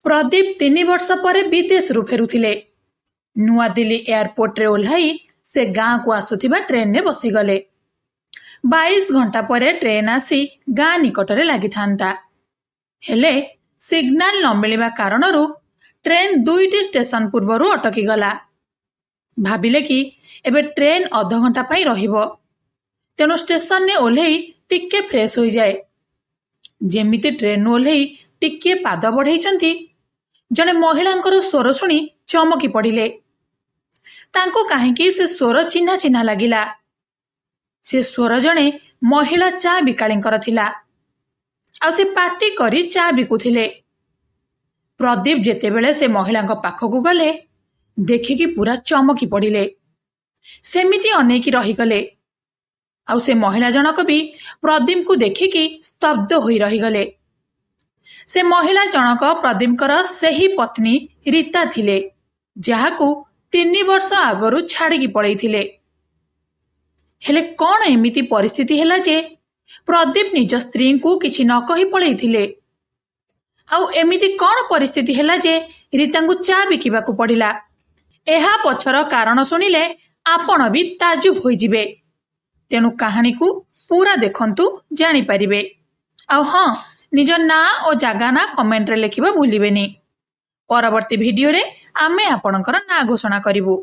प्रदीप 3 वर्ष पर विदेश फेरुथिले। नुआदिल्ली एयरपोर्ट रे ओह्लाई से गाँ को आसुथिबा ट्रेन ने बसीगले। 22 घंटा पर ट्रेन आसी गाँ निकटरे लगी था। हेले सिग्नाल न मिलिबा कारणरू ट्रेन 2टी स्टेशन पूर्वरु अटकी गला। भाबिले कि एबे ट्रेन अध घंटा पाई रहिबो, तेणु स्टेशन ने ओह्लाई टिके फ्रेश हो जाए। जेमिति ट्रेन ओह्लाई टिके पाद बढ़ाई जने महिलांकर स्वर शुणी चमकी पड़िले। तांको काहेकि से स्वर चिन्हा चिन्हा लागिला। से स्वर जने महिला चा बिकाळींकर थिला। आ से पार्टी करी चा बिकुथिले। प्रदीप जेतेबेले से महिलांक पाखकु गले देखिकी पूरा चमकी पड़िले। सेमिति अनेकी रहीगले। आउ से महिला जनक भी प्रदीप को देखिकी स्तब्ध होई रहीगले। से महिला जनक प्रदीपकर सेही पत्नी रीता थिले, जहाकू 3 वर्ष आगरू छाड़िकी पड़ैथिले। हेले कौन एमिति परिस्थिति हेला जे प्रदीप निज स्त्री को किछि न कहि पड़ैथिले? आउ एमिति कौन परिस्थिति हेला जे रीता को चा बिकिबाकू पड़िला? एहा पछर कारण सुनिले आपण भी ताजुब होई जिबे। तेणु कहानी को पूरा देखंतु जानि परिबे। आउ हां, निज ना और जगह ना कमेंट रे लिखिबा भूलिबेनी। परवर्ती वीडियो रे आमे आपणकर ना घोषणा करिवु।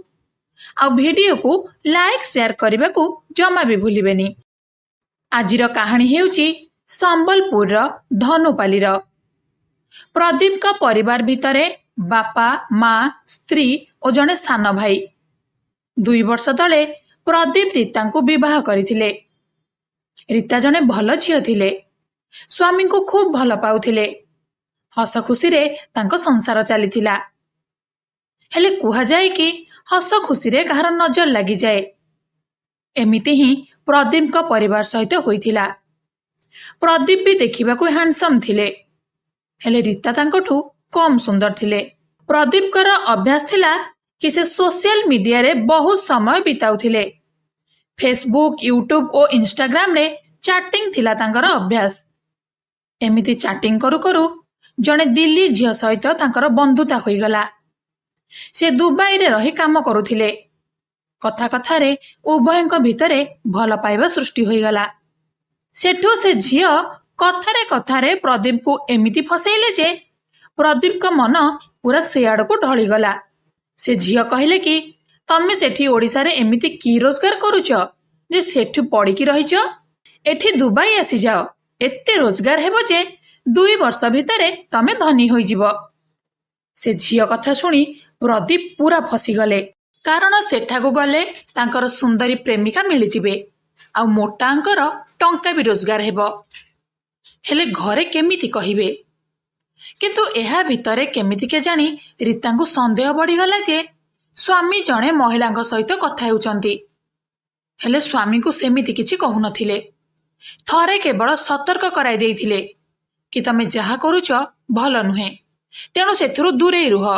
आउ वीडियो को लाइक शेयर करबा को जमा भी भूलिबेनी। आजिर कहानी हेउची संबलपुर रो धनुपाली रो। प्रदीप का परिवार भितरे बापा, माँ, स्त्री और जने सान भाई। 2 वर्ष तले प्रदीप रीता को विवाह करिथिले। रीता जने भल झियो थिले। स्वामी को खूब भल पाउथिले। हस खुशी रे तांको संसार चलीथिला। हेले कुहा जाए कि हस खुशी रे कहार नजर लगी जाए। एमिति ही प्रदीप का परिवार सहित होइथिला। प्रदीप भी देखिबाकू हैंडसम थिले। हेले रीता तांकोठू कम सुंदर थिले। प्रदीप कर अभ्यास थिला कि से सोशल मीडिया रे बहुत समय बिताउथिले। फेसबुक, यूट्यूब और इंस्टाग्राम रे चैटिंग थिला तांकर अभ्यास। एमिति चैटिंग करू करू जने दिल्ली झियो सहित तांकर बंधुता होई गला। से दुबई रे रही काम करुथिले। कथा कथा रे उभयंक भितरे भल पाइबा सृष्टि होई गला। सेठू से झियो कथारे कथारे प्रदीप को एमिति फसैले जे प्रदीप का मन पूरा सेआड़ को ढली गला। से झियो कहले कि तमे सेठी ओडिसा रे एमिति की रोजगार करूछ जे सेठू पड़िकी रहिछ? एठी दुबई आसी जाओ, एते रोजगार हेबो जे 2 वर्ष भितरे तमे धनी होई जिवो। से झियो कथा सुनी प्रदीप पूरा फसी गले। कारण सेठाकू गले तांकर सुंदरी प्रेमिका मिली जिबे आ मोटा अंकर टंका भी रोजगार हेबो। हेले घरे केमिति कहिबे? किंतु एहा भितरे केमिति के जानी रीता को संदेह बढ़ी गला जे स्वामी जने महिलांक सहित कथा हेउचंती। हेले स्वामी को सेमिति किछि कहु नथिले। थरे केवल सतर्क कराई देइथिले कि तमे जहा करूछ भल नुहे, तेणु सेथुरु दूरे रुह।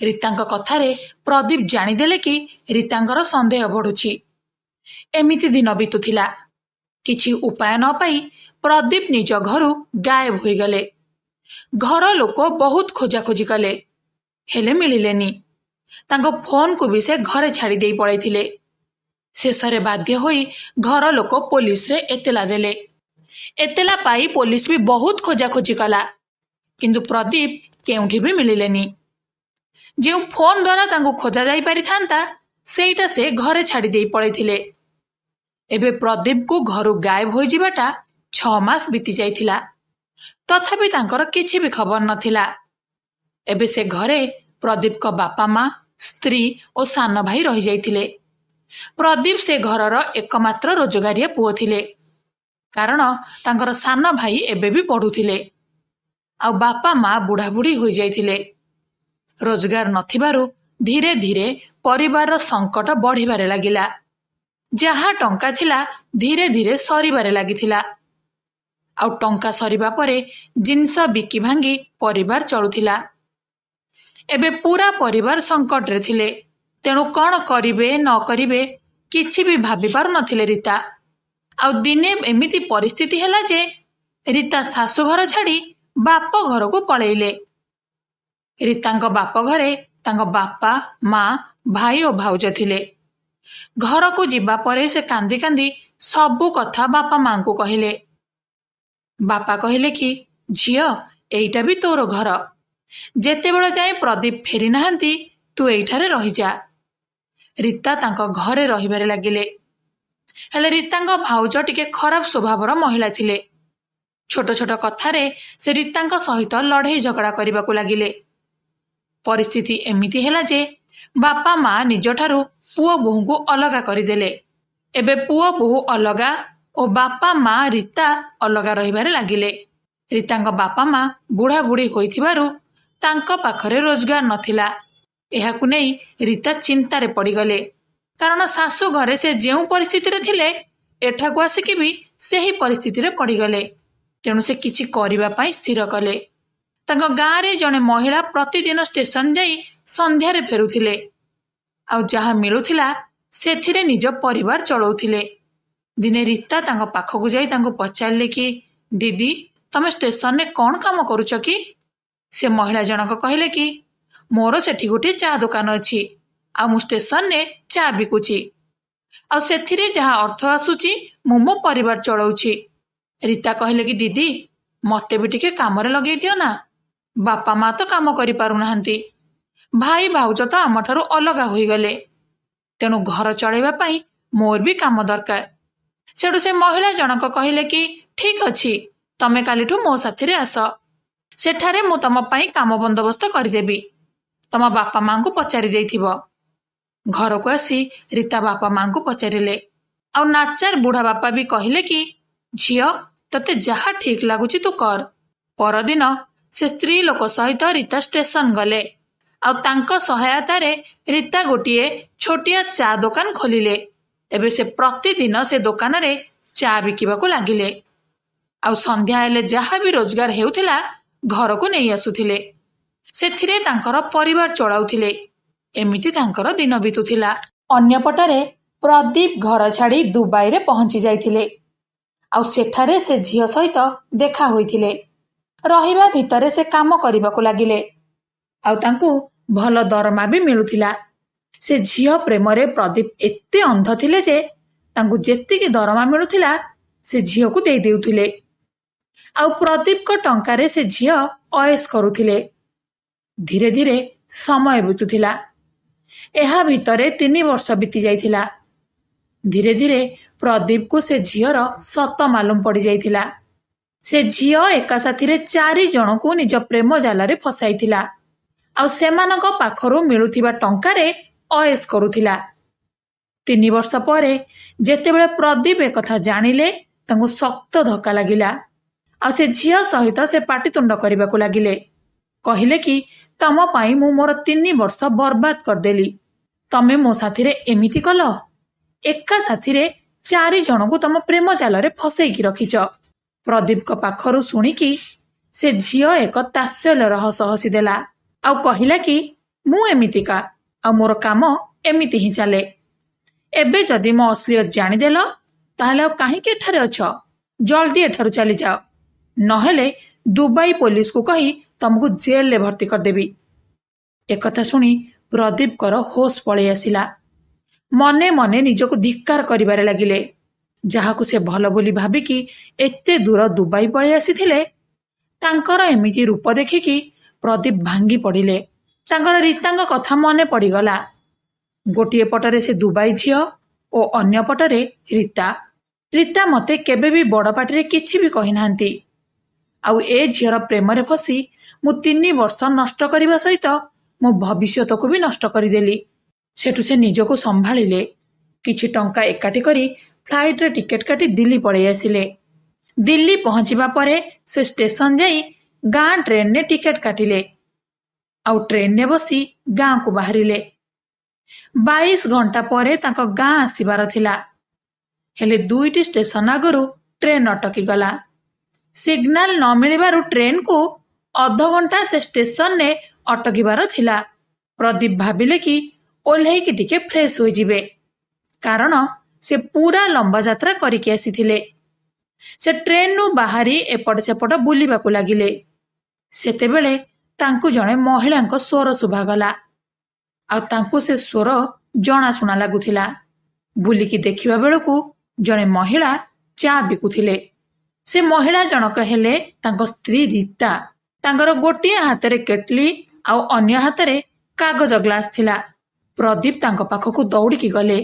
रीतांक कथारे प्रदीप जानिदेले कि रीतांकर संदेह बढ़ुछि। एमिति दिन बीतुथिला। किछि उपाय न पाई प्रदीप निज घरु गायब होई गले। घर लोक बहुत खोजाखोजी कले, हेले मिलिलेनी। तांको फोन को भी से घरे छाड़ी देई पड़ैथिले। शेषरे बाध्य होई घर लोक पुलिस रे एतेला देले। एतेला पाई पुलिस भी बहुत खोजाखोजी कला, किंतु प्रदीप केउठी भी मिलिलेनी। जे फोन द्वारा तांको खोजा जाई पारि थांता सेटा से घरे छाड़ी देई पड़ैथिले। एबे प्रदीप को घरु गायब होई जिबाटा 6 मास बीती जाइथिला। तथापि तांकर किछि भी खबर नथिला। एबे से घरे प्रदीप का बापा, माँ, स्त्री और सान भाई रही जाइथिले। प्रदीप से घरर एकमात्र रोजगारिया पुओ थिले। कारण तांकर सान भाई एबे भी पढ़ुथिले। आ बापा माँ बुढ़ा बुढ़ी होई जाइथिले। रोजगार नथिबारु धीरे धीरे परिवार संकट बढ़िबारे लागिला। जहा टंका थिला धीरे धीरे सरीबारे लागिथिला। आउ टंका सरीबा परे जिनस बिकी भांगी परिवार चलुथिला। एबे पूरा परिवार संकट रे थिले। तेणु कौन करिबे न करिबे किछि भी भाबी पारु नथिले रीता। आउ दिने एमिति परिस्थिति हैला जे रीता शाशु घर छाड़ी बाप घर को पळेइले। ରୀତାଙ୍କ ବାପ ଘରେ ତାଙ୍କ ବାପା, ମା, ଭାଇ ଓ ଭାଉଜ ଥିଲେ। ଘରକୁ ଯିବା ପରେ ସେ କାନ୍ଦି କାନ୍ଦି ସବୁ କଥା ବାପା ମାଙ୍କୁ କହିଲେ। ବାପା କହିଲେ କି ଝିଅ, ଏଇଟା ବି ତୋର ଘର। ଯେତେବେଳେ ଯାଏ ପ୍ରଦୀପ ଫେରି ନାହାନ୍ତି ତୁ ଏଇଠାରେ ରହିଯା। ରୀତା ତାଙ୍କ ଘରେ ରହିବାରେ ଲାଗିଲେ। ହେଲେ ରୀତାଙ୍କ ଭାଉଜ ଟିକେ ଖରାପ ସ୍ୱଭାବର ମହିଳା ଥିଲେ। ଛୋଟ ଛୋଟ କଥାରେ ସେ ରୀତାଙ୍କ ସହିତ ଲଢ଼େଇ ଝଗଡ଼ା କରିବାକୁ ଲାଗିଲେ। ପରିସ୍ଥିତି ଏମିତି ହେଲା ଯେ ବାପା ମା ନିଜଠାରୁ ପୁଅ ବୋହୂଙ୍କୁ ଅଲଗା କରିଦେଲେ। ଏବେ ପୁଅ ବୋହୂ ଅଲଗା ଓ ବାପା ମା ରୀତା ଅଲଗା ରହିବାରେ ଲାଗିଲେ। ରୀତାଙ୍କ ବାପା ମା ବୁଢ଼ା ବୁଢ଼ୀ ହୋଇଥିବାରୁ ତାଙ୍କ ପାଖରେ ରୋଜଗାର ନଥିଲା। ଏହାକୁ ନେଇ ରୀତା ଚିନ୍ତାରେ ପଡ଼ିଗଲେ। କାରଣ ଶାଶୁ ଘରେ ସେ ଯେଉଁ ପରିସ୍ଥିତିରେ ଥିଲେ ଏଠାକୁ ଆସିକି ବି ସେହି ପରିସ୍ଥିତିରେ ପଡ଼ିଗଲେ। ତେଣୁ ସେ କିଛି କରିବା ପାଇଁ ସ୍ଥିର କଲେ। ତାଙ୍କ ଗାଁରେ ଜଣେ ମହିଳା ପ୍ରତିଦିନ ଷ୍ଟେସନ ଯାଇ ସନ୍ଧ୍ୟାରେ ଫେରୁଥିଲେ। ଆଉ ଯାହା ମିଳୁଥିଲା ସେଥିରେ ନିଜ ପରିବାର ଚଳାଉଥିଲେ। ଦିନେ ରୀତା ତାଙ୍କ ପାଖକୁ ଯାଇ ତାଙ୍କୁ ପଚାରିଲେ କି ଦିଦି, ତମେ ଷ୍ଟେସନରେ କ'ଣ କାମ କରୁଛ କି? ସେ ମହିଳା ଜଣକ କହିଲେ କି ମୋର ସେଠି ଗୋଟିଏ ଚା ଦୋକାନ ଅଛି, ଆଉ ମୁଁ ଷ୍ଟେସନରେ ଚା ବିକୁଛି, ଆଉ ସେଥିରେ ଯାହା ଅର୍ଥ ଆସୁଛି ମୁଁ ମୋ ପରିବାର ଚଳାଉଛି। ରୀତା କହିଲେ କି ଦିଦି, ମତେ ବି ଟିକେ କାମରେ ଲଗେଇ ଦିଅ ନା। ବାପା ମା ତ କାମ କରିପାରୁନାହାନ୍ତି, ଭାଇ ଭାଉଜ ତ ଆମଠାରୁ ଅଲଗା ହୋଇଗଲେ, ତେଣୁ ଘର ଚଳେଇବା ପାଇଁ ମୋର ବି କାମ ଦରକାର। ସେଠୁ ସେ ମହିଳା ଜଣକ କହିଲେ କି ଠିକ୍ ଅଛି, ତମେ କାଲିଠୁ ମୋ ସାଥିରେ ଆସ। ସେଠାରେ ମୁଁ ତମ ପାଇଁ କାମ ବନ୍ଦୋବସ୍ତ କରିଦେବି। ତମ ବାପା ମାଙ୍କୁ ପଚାରି ଦେଇଥିବ। ଘରକୁ ଆସି ରୀତା ବାପା ମାଙ୍କୁ ପଚାରିଲେ। ଆଉ ନାଚାର ବୁଢ଼ା ବାପା ବି କହିଲେ କି ଝିଅ, ତତେ ଯାହା ଠିକ୍ ଲାଗୁଛି ତୁ କର। ପରଦିନ ସେ ସ୍ତ୍ରୀ ଲୋକ ସହିତ ରୀତା ଷ୍ଟେସନ ଗଲେ। ଆଉ ତାଙ୍କ ସହାୟତାରେ ରୀତା ଗୋଟିଏ ଛୋଟିଆ ଚା ଦୋକାନ ଖୋଲିଲେ। ଏବେ ସେ ପ୍ରତିଦିନ ସେ ଦୋକାନରେ ଚା ବିକିବାକୁ ଲାଗିଲେ। ଆଉ ସନ୍ଧ୍ୟା ହେଲେ ଯାହା ବି ରୋଜଗାର ହେଉଥିଲା ଘରକୁ ନେଇ ଆସୁଥିଲେ। ସେଥିରେ ତାଙ୍କର ପରିବାର ଚଳାଉଥିଲେ। ଏମିତି ତାଙ୍କର ଦିନ ବିତୁଥିଲା। ଅନ୍ୟପଟରେ ପ୍ରଦୀପ ଘର ଛାଡ଼ି ଦୁବାଇରେ ପହଞ୍ଚି ଯାଇଥିଲେ। ଆଉ ସେଠାରେ ସେ ଝିଅ ସହିତ ଦେଖା ହୋଇଥିଲେ। ରହିବା ଭିତରେ ସେ କାମ କରିବାକୁ ଲାଗିଲେ। ଆଉ ତାଙ୍କୁ ଭଲ ଦରମା ବି ମିଳୁଥିଲା। ସେ ଝିଅ ପ୍ରେମରେ ପ୍ରଦୀପ ଏତେ ଅନ୍ଧ ଥିଲେ ଯେ ତାଙ୍କୁ ଯେତିକି ଦରମା ମିଳୁଥିଲା ସେ ଝିଅକୁ ଦେଇ ଦେଉଥିଲେ। ଆଉ ପ୍ରଦୀପଙ୍କ ଟଙ୍କାରେ ସେ ଝିଅ ଅଏସ୍ କରୁଥିଲେ। ଧୀରେ ଧୀରେ ସମୟ ବିତୁଥିଲା। ଏହା ଭିତରେ 3 ବର୍ଷ ବିତି ଯାଇଥିଲା। ଧୀରେ ଧୀରେ ପ୍ରଦୀପକୁ ସେ ଝିଅର ସତ ମାଲୁମ ପଡ଼ିଯାଇଥିଲା। ସେ ଝିଅ ଏକା ସାଥିରେ 4 ଜଣଙ୍କୁ ନିଜ ପ୍ରେମ ଜାଲରେ ଫସାଇଥିଲା। ଆଉ ସେମାନଙ୍କ ପାଖରୁ ମିଳୁଥିବା ଟଙ୍କାରେ ଅଏସ୍ କରୁଥିଲା। 3 ବର୍ଷ ପରେ ଯେତେବେଳେ ପ୍ରଦୀପ ଏକଥା ଜାଣିଲେ ତାଙ୍କୁ ଶକ୍ତ ଧକ୍କା ଲାଗିଲା। ଆଉ ସେ ଝିଅ ସହିତ ସେ ପାଟିତୁଣ୍ଡ କରିବାକୁ ଲାଗିଲେ। କହିଲେ କି ତମ ପାଇଁ ମୁଁ ମୋର 3 ବର୍ଷ ବର୍ବାଦ କରିଦେଲି। ତମେ ମୋ ସାଥିରେ ଏମିତି କଲ। ଏକା ସାଥିରେ 4 ଜଣଙ୍କୁ ତମ ପ୍ରେମ ଜାଲରେ ଫସେଇକି ରଖିଛ। ପ୍ରଦୀପଙ୍କ ପାଖରୁ ଶୁଣିକି ସେ ଝିଅ ଏକ ତାତ୍ସଲ୍ୟର ହସ ହସିଦେଲା। ଆଉ କହିଲା କି ମୁଁ ଏମିତିକା, ଆଉ ମୋର କାମ ଏମିତି ହିଁ ଚାଲେ। ଏବେ ଯଦି ମୋ ଅଶ୍ଳୀୟତ ଜାଣିଦେଲ ତାହେଲେ ଆଉ କାହିଁକି ଏଠାରେ ଅଛ? ଜଲ୍ଦି ଏଠାରୁ ଚାଲିଯାଅ, ନହେଲେ ଦୁବାଇ ପୋଲିସକୁ କହି ତମକୁ ଜେଲରେ ଭର୍ତ୍ତି କରିଦେବି। ଏକଥା ଶୁଣି ପ୍ରଦୀପଙ୍କର ହୋସ ପଳେଇ ଆସିଲା। ମନେ ମନେ ନିଜକୁ ଧିକ୍କାର କରିବାରେ ଲାଗିଲେ। ଯାହାକୁ ସେ ଭଲ ବୋଲି ଭାବିକି ଏତେ ଦୂର ଦୁବାଇ ପଳେଇ ଆସିଥିଲେ, ତାଙ୍କର ଏମିତି ରୂପ ଦେଖିକି ପ୍ରଦୀପ ଭାଙ୍ଗି ପଡ଼ିଲେ। ତାଙ୍କର ରୀତାଙ୍କ କଥା ମନେ ପଡ଼ିଗଲା। ଗୋଟିଏ ପଟରେ ସେ ଦୁବାଇ ଝିଅ ଓ ଅନ୍ୟ ପଟରେ ରୀତା। ରୀତା ମୋତେ କେବେ ବି ବଡ଼ ପାଟିରେ କିଛି ବି କହିନାହାନ୍ତି। ଆଉ ଏ ଝିଅର ପ୍ରେମରେ ଫସି ମୁଁ 3 ବର୍ଷ ନଷ୍ଟ କରିବା ସହିତ ମୋ ଭବିଷ୍ୟତକୁ ବି ନଷ୍ଟ କରିଦେଲି। ସେଠୁ ସେ ନିଜକୁ ସମ୍ଭାଳିଲେ। କିଛି ଟଙ୍କା ଏକାଠି କରି ଫ୍ଲାଇଟ୍ରେ ଟିକେଟ୍ କାଟି ଦିଲ୍ଲୀ ପଳେଇ ଆସିଲେ। ଦିଲ୍ଲୀ ପହଞ୍ଚିବା ପରେ ସେ ଷ୍ଟେସନ ଯାଇ ଗାଁ ଟ୍ରେନରେ ଟିକେଟ୍ କାଟିଲେ। ଆଉ ଟ୍ରେନରେ ବସି ଗାଁକୁ ବାହାରିଲେ। 22 ଘଣ୍ଟା ପରେ ତାଙ୍କ ଗାଁ ଆସିବାର ଥିଲା। ହେଲେ 2ଟି ଷ୍ଟେସନ ଆଗରୁ ଟ୍ରେନ୍ ଅଟକିଗଲା। ସିଗ୍ନାଲ ନ ମିଳିବାରୁ ଟ୍ରେନ୍କୁ ଅଧଘଣ୍ଟା ସେ ଷ୍ଟେସନରେ ଅଟକିବାର ଥିଲା। ପ୍ରଦୀପ ଭାବିଲେ କି ଓହ୍ଲେଇକି ଟିକେ ଫ୍ରେଶ ହୋଇଯିବେ, କାରଣ ସେ ପୁରା ଲମ୍ବା ଯାତ୍ରା କରିକି ଆସିଥିଲେ। ସେ ଟ୍ରେନ୍ରୁ ବାହାରି ଏପଟ ସେପଟ ବୁଲିବାକୁ ଲାଗିଲେ। ସେତେବେଳେ ତାଙ୍କୁ ଜଣେ ମହିଳାଙ୍କ ସ୍ୱର ଶୁଭାଗଲା। ଆଉ ତାଙ୍କୁ ସେ ସ୍ୱର ଜଣାଶୁଣା ଲାଗୁଥିଲା। ବୁଲିକି ଦେଖିବା ବେଳକୁ ଜଣେ ମହିଳା ଚା ବିକୁଥିଲେ। ସେ ମହିଳା ଜଣକ ହେଲେ ତାଙ୍କ ସ୍ତ୍ରୀ ରୀତା। ତାଙ୍କର ଗୋଟିଏ ହାତରେ କେଟଲି ଆଉ ଅନ୍ୟ ହାତରେ କାଗଜ ଗ୍ଲାସ ଥିଲା। ପ୍ରଦୀପ ତାଙ୍କ ପାଖକୁ ଦୌଡ଼ିକି ଗଲେ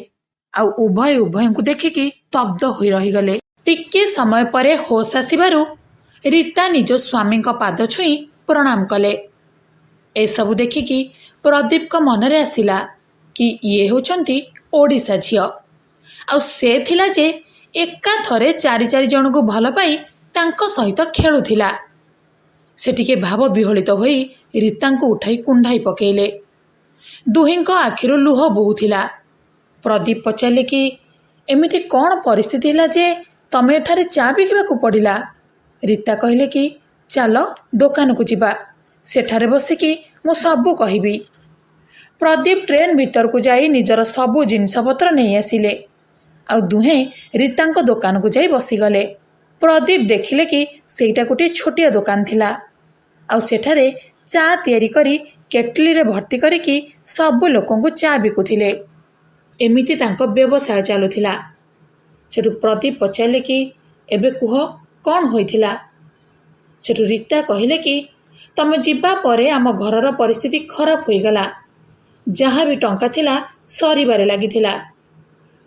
ଆଉ ଉଭୟଙ୍କୁ ଦେଖିକି ସ୍ତବ୍ଧ ହୋଇ ରହିଗଲେ। ଟିକିଏ ସମୟ ପରେ ହୋସ୍ ଆସିବାରୁ ରୀତା ନିଜ ସ୍ୱାମୀଙ୍କ ପାଦ ଛୁଇଁ ପ୍ରଣାମ କଲେ। ଏସବୁ ଦେଖିକି ପ୍ରଦୀପଙ୍କ ମନରେ ଆସିଲା କି ଇଏ ହେଉଛନ୍ତି ଓଡ଼ିଶା ଝିଅ। ଆଉ ସେ ଥିଲା ଯେ ଏକାଥରେ 4 ଜଣଙ୍କୁ ଭଲ ପାଇ ତାଙ୍କ ସହିତ ଖେଳୁଥିଲା। ସେ ଟିକେ ଭାବ ବିହଳିତ ହୋଇ ରୀତାଙ୍କୁ ଉଠାଇ କୁଣ୍ଢାଇ ପକେଇଲେ। ଦୁହିଁଙ୍କ ଆଖିରୁ ଲୁହ ବୋହୁଥିଲା। ପ୍ରଦୀପ ପଚାରିଲେ କି ଏମିତି କ'ଣ ପରିସ୍ଥିତି ହେଲା ଯେ ତମେ ଏଠାରେ ଚା ବିକିବାକୁ ପଡ଼ିଲା? ରୀତା କହିଲେ କି ଚାଲ ଦୋକାନକୁ ଯିବା, ସେଠାରେ ବସିକି ମୁଁ ସବୁ କହିବି। ପ୍ରଦୀପ ଟ୍ରେନ୍ ଭିତରକୁ ଯାଇ ନିଜର ସବୁ ଜିନିଷପତ୍ର ନେଇ ଆସିଲେ। ଆଉ ଦୁହେଁ ରୀତାଙ୍କ ଦୋକାନକୁ ଯାଇ ବସିଗଲେ। ପ୍ରଦୀପ ଦେଖିଲେ କି ସେଇଟା ଗୋଟିଏ ଛୋଟିଆ ଦୋକାନ ଥିଲା। ଆଉ ସେଠାରେ ଚା ତିଆରି କରି କେଟଲିରେ ଭର୍ତ୍ତି କରିକି ସବୁ ଲୋକଙ୍କୁ ଚା ବିକୁଥିଲେ। ଏମିତି ତାଙ୍କ ବ୍ୟବସାୟ ଚାଲୁଥିଲା। ସେଠୁ ପ୍ରଦୀପ ପଚାରିଲେ କି ଏବେ କୁହ କ'ଣ ହୋଇଥିଲା? ସେଠୁ ରୀତା କହିଲେ କି ତମେ ଯିବା ପରେ ଆମ ଘରର ପରିସ୍ଥିତି ଖରାପ ହୋଇଗଲା। ଯାହା ବି ଟଙ୍କା ଥିଲା ସରିବାରେ ଲାଗିଥିଲା।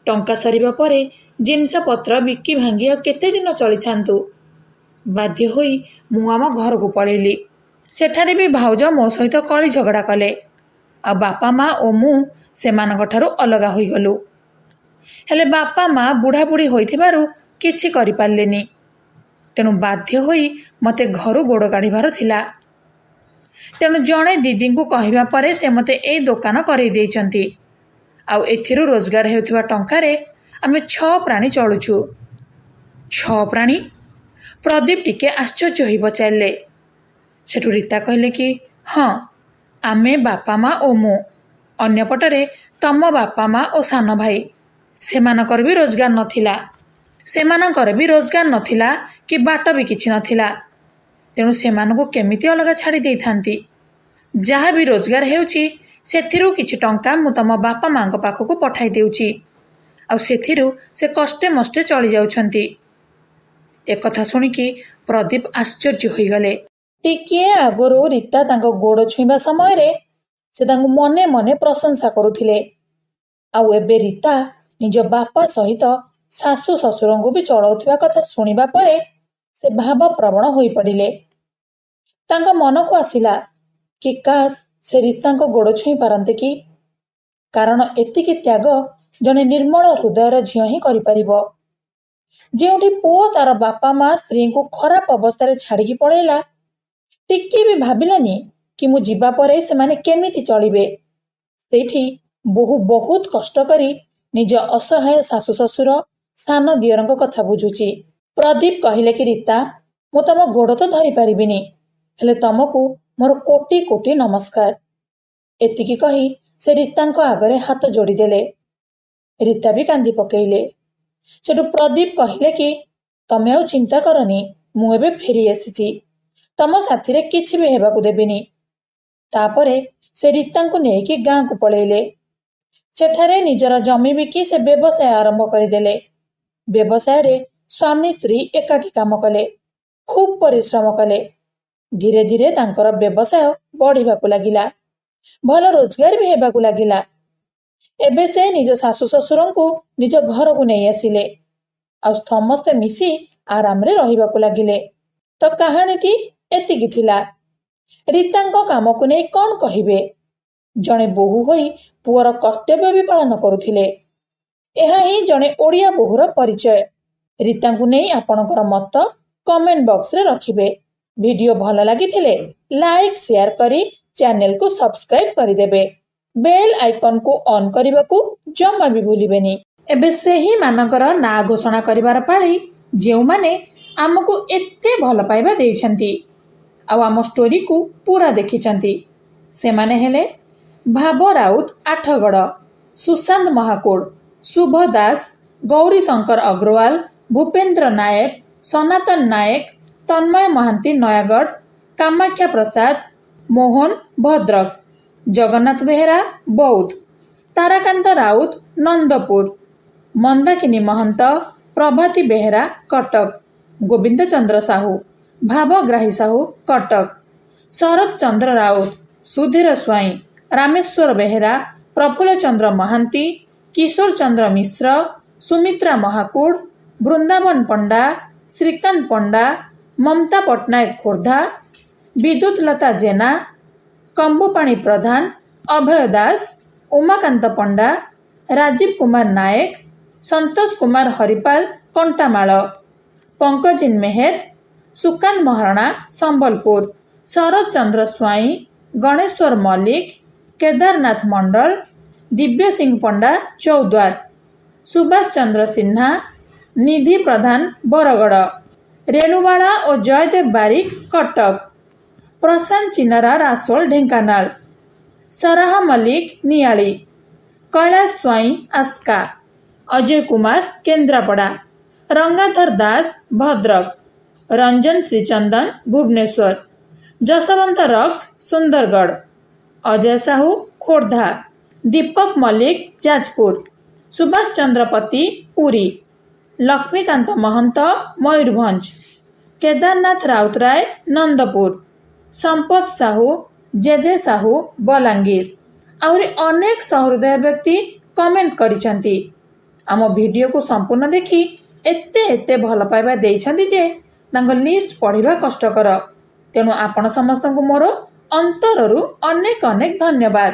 ଟଙ୍କା ସରିବା ପରେ ଜିନିଷପତ୍ର ବିକି ଭାଙ୍ଗି ଆଉ କେତେ ଦିନ ଚଳିଥାନ୍ତୁ। ବାଧ୍ୟ ହୋଇ ମୁଁ ଆମ ଘରକୁ ପଳେଇଲି। ସେଠାରେ ବି ଭାଉଜ ମୋ ସହିତ କଳି ଝଗଡ଼ା କଲେ। ଆଉ ବାପା ମା ଓ ମୁଁ ସେମାନଙ୍କଠାରୁ ଅଲଗା ହୋଇଗଲୁ। ହେଲେ ବାପା ମା ବୁଢ଼ାବୁଢ଼ୀ ହୋଇଥିବାରୁ କିଛି କରିପାରିଲେନି। ତେଣୁ ବାଧ୍ୟ ହୋଇ ମୋତେ ଘରୁ ଗୋଡ଼ କାଢ଼ିବାର ଥିଲା। ତେଣୁ ଜଣେ ଦିଦିଙ୍କୁ କହିବା ପରେ ସେ ମୋତେ ଏଇ ଦୋକାନ କରେଇ ଦେଇଛନ୍ତି। ଆଉ ଏଥିରୁ ରୋଜଗାର ହେଉଥିବା ଟଙ୍କାରେ ଆମେ 6 ପ୍ରାଣୀ ଚଳୁଛୁ। 6 ପ୍ରାଣୀ? ପ୍ରଦୀପ ଟିକେ ଆଶ୍ଚର୍ଯ୍ୟ ହୋଇ ପଚାରିଲେ। ସେଠୁ ରୀତା କହିଲେ କି ହଁ, ଆମେ ବାପା ମା ଓ ମୁଁ। ଅନ୍ୟପଟରେ ତମ ବାପା ମା ଓ ସାନ ଭାଇ, ସେମାନଙ୍କର ବି ରୋଜଗାର ନଥିଲା କି ବାଟ ବି କିଛି ନଥିଲା। ତେଣୁ ସେମାନଙ୍କୁ କେମିତି ଅଲଗା ଛାଡ଼ି ଦେଇଥାନ୍ତି? ଯାହା ବି ରୋଜଗାର ହେଉଛି ସେଥିରୁ କିଛି ଟଙ୍କା ମୁଁ ତମ ବାପା ମାଙ୍କ ପାଖକୁ ପଠାଇ ଦେଉଛି। ଆଉ ସେଥିରୁ ସେ କଷ୍ଟେ ମଷ୍ଟେ ଚଳି ଯାଉଛନ୍ତି। ଏକଥା ଶୁଣିକି ପ୍ରଦୀପ ଆଶ୍ଚର୍ଯ୍ୟ ହୋଇଗଲେ। ଟିକିଏ ଆଗରୁ ରୀତା ତାଙ୍କ ଗୋଡ଼ ଛୁଇଁବା ସମୟରେ ସେ ତାଙ୍କୁ ମନେ ମନେ ପ୍ରଶଂସା କରୁଥିଲେ। ଆଉ ଏବେ ରୀତା ନିଜ ବାପା ସହିତ ଶାଶୁ ଶ୍ୱଶୁରଙ୍କୁ ବି ଚଳାଉଥିବା କଥା ଶୁଣିବା ପରେ ସେ ଭାବପ୍ରବଣ ହୋଇପଡ଼ିଲେ। ତାଙ୍କ ମନକୁ ଆସିଲା କି କାଶ ସେ ରୀତାଙ୍କ ଗୋଡ଼ ଛୁଇଁ ପାରନ୍ତେ କି? କାରଣ ଏତିକି ତ୍ୟାଗ ଜଣେ ନିର୍ମଳ ହୃଦୟର ଝିଅ ହିଁ କରିପାରିବ। ଯେଉଁଠି ପୁଅ ତାର ବାପା ମା ସ୍ତ୍ରୀଙ୍କୁ ଖରାପ ଅବସ୍ଥାରେ ଛାଡ଼ିକି ପଳେଇଲା, ଟିକିଏ ବି ଭାବିଲାନି କି ମୁଁ ଯିବା ପରେ ସେମାନେ କେମିତି ଚଳିବେ। ସେଇଠି ବୋହୂ ବହୁତ କଷ୍ଟ କରି ନିଜ ଅସହାୟ ଶାଶୁ ଶ୍ୱଶୁର ସାନ ଦିଅରଙ୍କ କଥା ବୁଝୁଛି। ପ୍ରଦୀପ କହିଲେ କି ରୀତା, ମୁଁ ତମ ଗୋଡ଼ ତ ଧରି ପାରିବିନି, ହେଲେ ତମକୁ ମୋର କୋଟି କୋଟି ନମସ୍କାର। ଏତିକି କହି ସେ ରୀତାଙ୍କ ଆଗରେ ହାତ ଯୋଡ଼ିଦେଲେ। ରୀତା ବି କାନ୍ଦି ପକେଇଲେ। ସେଠୁ ପ୍ରଦୀପ କହିଲେ କି ତମେ ଆଉ ଚିନ୍ତା କରନି, ମୁଁ ଏବେ ଫେରି ଆସିଛି। ତମ ସାଥିରେ କିଛି ବି ହେବାକୁ ଦେବିନି। ତାପରେ ସେ ରୀତାଙ୍କୁ ନେଇକି ଗାଁକୁ ପଳେଇଲେ। ସେଠାରେ ନିଜର ଜମି ବିକି ସେ ବ୍ୟବସାୟ ଆରମ୍ଭ କରିଦେଲେ। ବ୍ୟବସାୟରେ ସ୍ୱାମୀ ସ୍ତ୍ରୀ ଏକାଠି କାମ କଲେ, ଖୁବ୍ ପରିଶ୍ରମ କଲେ। ଧୀରେ ଧୀରେ ତାଙ୍କର ବ୍ୟବସାୟ ବଢ଼ିବାକୁ ଲାଗିଲା। ଭଲ ରୋଜଗାର ବି ହେବାକୁ ଲାଗିଲା। ଏବେ ସେ ନିଜ ଶାଶୁ ଶ୍ୱଶୁରଙ୍କୁ ନିଜ ଘରକୁ ନେଇ ଆସିଲେ। ଆଉ ସମସ୍ତେ ମିଶି ଆରାମରେ ରହିବାକୁ ଲାଗିଲେ। ତ କାହାଣୀଟି ଏତିକି ଥିଲା। ରୀତାଙ୍କ କାମକୁ ନେଇ କ'ଣ କହିବେ? ଜଣେ ବୋହୂ ହୋଇ ପୁଅର କର୍ତ୍ତବ୍ୟ ବି ପାଳନ କରୁଥିଲେ। ଏହା ହିଁ ଜଣେ ଓଡ଼ିଆ ବୋହୂର ପରିଚୟ। ରୀତାଙ୍କୁ ନେଇ ଆପଣଙ୍କର ମତ କମେଣ୍ଟ ବକ୍ସରେ ରଖିବେ। ଭିଡିଓ ଭଲ ଲାଗିଥିଲେ ଲାଇକ୍ ସେୟାର କରି ଚ୍ୟାନେଲକୁ ସବସ୍କ୍ରାଇବ କରିଦେବେ। ବେଲ୍ ଆଇକନକୁ ଅନ୍ କରିବାକୁ ଜମା ବି ଭୁଲିବେନି। ଏବେ ସେହି ମାନଙ୍କର ନାଁ ଘୋଷଣା କରିବାର ପାଳି, ଯେଉଁମାନେ ଆମକୁ ଏତେ ଭଲ ପାଇବା ଦେଇଛନ୍ତି ଆଉ ଆମ ଷ୍ଟୋରିକୁ ପୁରା ଦେଖିଛନ୍ତି। ସେମାନେ ହେଲେ ଭାବ ରାଉତ ଆଠଗଡ଼, ସୁଶାନ୍ତ ମହାକୁଡ଼, ଶୁଭ ଦାସ, ଗୌରୀ ଶଙ୍କର ଅଗ୍ରୱାଲ, ଭୂପେନ୍ଦ୍ର ନାୟକ, ସନାତନ ନାୟକ, ତନ୍ମୟ ମହାନ୍ତି ନୟାଗଡ଼, କାମାକ୍ଷା ପ୍ରସାଦ, ମୋହନ ଭଦ୍ରକ, ଜଗନ୍ନାଥ ବେହେରା ବୌଦ୍ଧ, ତାରାକାନ୍ତ ରାଉତ ନନ୍ଦପୁର, ମନ୍ଦାକିନୀ ମହନ୍ତ ପ୍ରଭାତୀ ବେହେରା କଟକ, ଗୋବିନ୍ଦ ଚନ୍ଦ୍ର ସାହୁ ଭାବଗ୍ରାହୀ ସାହୁ କଟକ, ଶରତ ଚନ୍ଦ୍ର ରାଉତ ସୁଧୀର ସ୍ୱାଇଁ ରାମେଶ୍ୱର ବେହେରା ପ୍ରଫୁଲ୍ଲ ଚନ୍ଦ୍ର ମହାନ୍ତି କିଶୋର ଚନ୍ଦ୍ର ମିଶ୍ର ସୁମିତ୍ରା ମହାକୁଡ଼ ବୃନ୍ଦାବନ ପଣ୍ଡା ଶ୍ରୀକାନ୍ତ ପଣ୍ଡା ମମତା ପଟ୍ଟନାୟକ ଖୋର୍ଦ୍ଧା ବିଦ୍ୟୁତ ଲତା ଜେନା କମ୍ବୁପାଣି ପ୍ରଧାନ ଅଭୟ ଦାସ ଉମାକାନ୍ତ ପଣ୍ଡା ରାଜୀବ କୁମାର ନାୟକ ସନ୍ତୋଷ କୁମାର ହରିପାଲ କଣ୍ଟାମାଳ ପଙ୍କଜିନ ମେହେର ସୁକାନ୍ତ ମହାରଣା ସମ୍ବଲପୁର ଶରତ ଚନ୍ଦ୍ର ସ୍ୱାଇଁ ଗଣେଶ୍ୱର ମଲ୍ଲିକ କେଦାରନାଥ ମଣ୍ଡଳ ଦିବ୍ୟ ସିଂ ପଣ୍ଡା ଚୌଦ୍ୱାର ସୁଭାଷ ଚନ୍ଦ୍ର ସିହ୍ନା ନିଧି ପ୍ରଧାନ ବରଗଡ଼ ରେଣୁବାଳା ଓ ଜୟଦେବ ବାରିକ କଟକ ପ୍ରଶାନ୍ତ ଚିନାରା ରାସୋଳ ଢେଙ୍କାନାଳ ସରାହା ମଲ୍ଲିକ ନିଆଳି କୈଳାସ ସ୍ୱାଇଁ ଆସ୍କା ଅଜୟ କୁମାର କେନ୍ଦ୍ରାପଡ଼ା ରଙ୍ଗାଧର ଦାସ ଭଦ୍ରକ ରଞ୍ଜନ ଶ୍ରୀଚନ୍ଦନ ଭୁବନେଶ୍ୱର ଯଶବନ୍ତ ରକ୍ସ ସୁନ୍ଦରଗଡ଼ ଅଜୟ ସାହୁ ଖୋର୍ଦ୍ଧା ଦୀପକ ମଲ୍ଲିକ ଯାଜପୁର ସୁଭାଷ ଚନ୍ଦ୍ରପତି ପୁରୀ ଲକ୍ଷ୍ମୀକାନ୍ତ ମହନ୍ତ ମୟୂରଭଞ୍ଜ କେଦାରନାଥ ରାଉତରାୟ ନନ୍ଦପୁର ସମ୍ପତ ସାହୁ ଜେଜେ ସାହୁ ବଲାଙ୍ଗୀର ଆହୁରି ଅନେକ ସହୃଦୟ ବ୍ୟକ୍ତି କମେଣ୍ଟ କରିଛନ୍ତି। ଆମ ଭିଡ଼ିଓକୁ ସମ୍ପୂର୍ଣ୍ଣ ଦେଖି ଏତେ ଭଲ ପାଇବା ଦେଇଛନ୍ତି ଯେ ତାଙ୍କ ଲିଷ୍ଟ ପଢ଼ିବା କଷ୍ଟକର। ତେଣୁ ଆପଣ ସମସ୍ତଙ୍କୁ ମୋର ଅନ୍ତରରୁ ଅନେକ ଧନ୍ୟବାଦ।